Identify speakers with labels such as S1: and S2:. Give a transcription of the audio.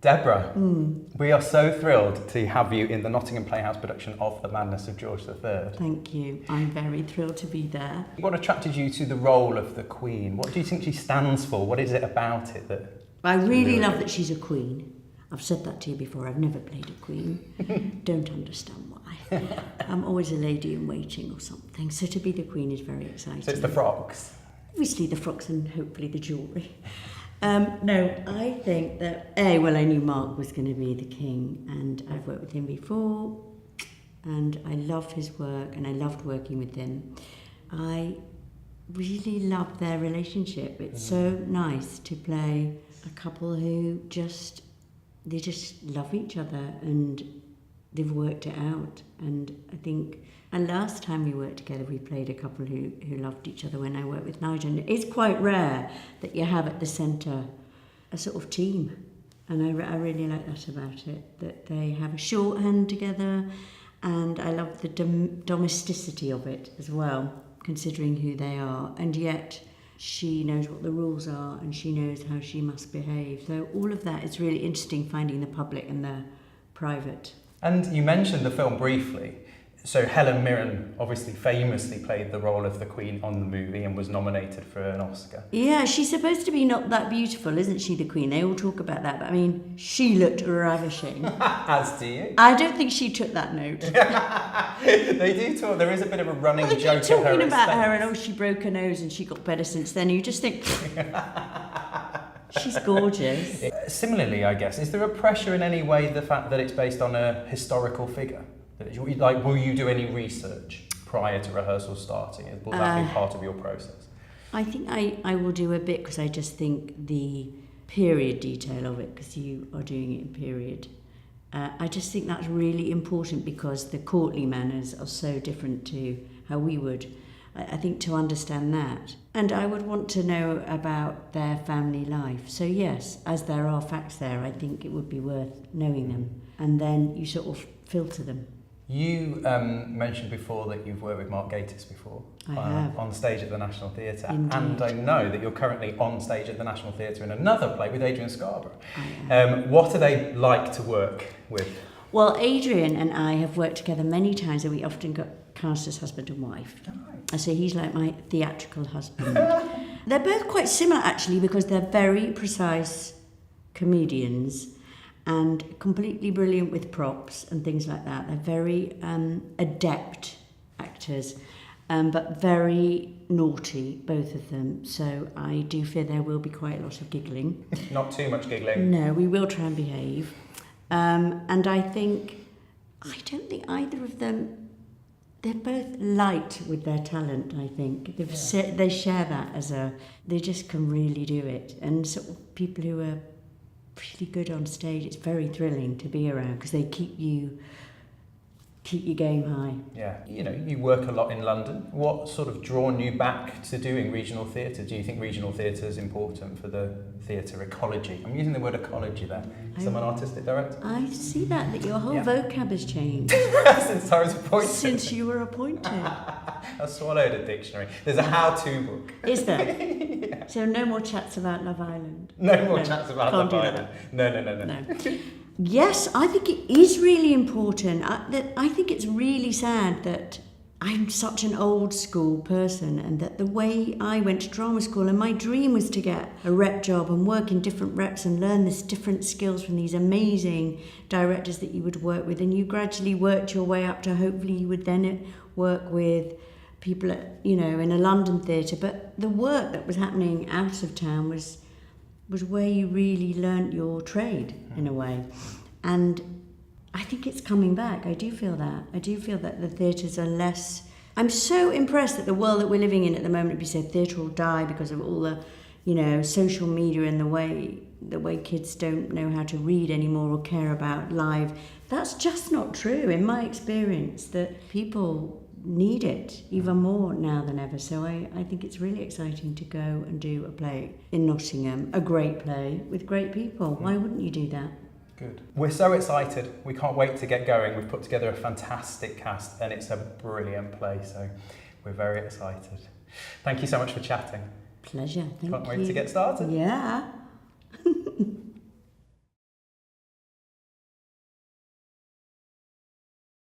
S1: Debra, we are so thrilled to have you in the Nottingham Playhouse production of The Madness of George III.
S2: Thank you. I'm very thrilled to be there.
S1: What attracted you to the role of the Queen? What do you think she stands for? What is it about it that...
S2: I really love that she's a queen. I've said that to you before. I've never played a queen. Don't understand why. I'm always a lady in waiting or something. So to be the queen is very exciting.
S1: So it's the frocks?
S2: Obviously the frocks and hopefully the jewellery. No, I think that, I knew Mark was going to be the king, and I've worked with him before, and I loved his work, and I loved working with him. I really loved their relationship. It's so nice to play a couple who just love each other, and they've worked it out. And I think, and last time we worked together, we played a couple who loved each other when I worked with Nigel. And it's quite rare that you have at the centre a sort of team. And I really like that about it, that they have a shorthand together. And I love the domesticity of it as well, considering who they are. And yet she knows what the rules are, and she knows how she must behave. So all of that is really interesting, finding the public and the private.
S1: And you mentioned the film briefly. So Helen Mirren obviously famously played the role of the Queen on the movie and was nominated for an Oscar.
S2: Yeah, she's supposed to be not that beautiful, isn't she, the Queen? They all talk about that, but I mean, she looked ravishing.
S1: As do you.
S2: I don't think she took that note.
S1: They do talk, there is a bit of a running joke at her
S2: talking about
S1: expense.
S2: her and she broke her nose and she got better since then. You just think, she's gorgeous.
S1: Similarly, I guess, is there a pressure in any way, the fact that it's based on a historical figure? Like, will you do any research prior to rehearsal starting? Will that be part of your process?
S2: I think I will do a bit, because I just think the period detail of it, because you are doing it in period, I just think that's really important, because the courtly manners are so different to how we would. I think to understand that. And I would want to know about their family life. So yes, as there are facts there, I think it would be worth knowing them. And then you sort of filter them.
S1: You mentioned before that you've worked with Mark Gatiss before.
S2: I have.
S1: On stage at the National Theatre.
S2: Indeed.
S1: And I know that you're currently on stage at the National Theatre in another play with Adrian Scarborough.
S2: I am.
S1: What are they like to work with?
S2: Well, Adrian and I have worked together many times, and we often got cast as husband and wife. Right. So he's like my theatrical husband. They're both quite similar, actually, because they're very precise comedians and completely brilliant with props and things like that. They're very adept actors, but very naughty, both of them. So I do fear there will be quite a lot of giggling.
S1: Not too much giggling.
S2: No, we will try and behave. And I don't think either of them, they're both light with their talent, I think. They share that they just can really do it. And sort of people who are really good on stage, it's very thrilling to be around, because they keep your game high.
S1: Yeah, you work a lot in London. What sort of drawn you back to doing regional theatre? Do you think regional theatre is important for the theatre ecology? I'm using the word ecology there, because I'm an artistic director.
S2: I see that your whole vocab has changed.
S1: Since I was appointed.
S2: Since you were appointed.
S1: I swallowed a dictionary. There's a how-to book.
S2: Is there?
S1: Yeah.
S2: So no more chats about Love Island?
S1: No more chats about Love Island.
S2: No. Yes, I think it is really important. I think it's really sad that I'm such an old school person, and that the way I went to drama school, and my dream was to get a rep job and work in different reps and learn this different skills from these amazing directors that you would work with, and you gradually worked your way up to hopefully you would then work with people at, in a London theatre. But the work that was happening out of town was where you really learnt your trade, in a way. And I think it's coming back. I do feel that. I do feel that the theatres are less... I'm so impressed that the world that we're living in at the moment, we say theatre will die because of all the, social media and the way kids don't know how to read anymore or care about live. That's just not true, in my experience, that people need it even more now than ever. So I think it's really exciting to go and do a play in Nottingham, a great play with great people. Why wouldn't you do that?
S1: Good. We're so excited. We can't wait to get going. We've put together a fantastic cast and it's a brilliant play, so we're very excited. Thank you so much for chatting.
S2: Pleasure. Thank you.
S1: Can't wait to get started.
S2: Yeah.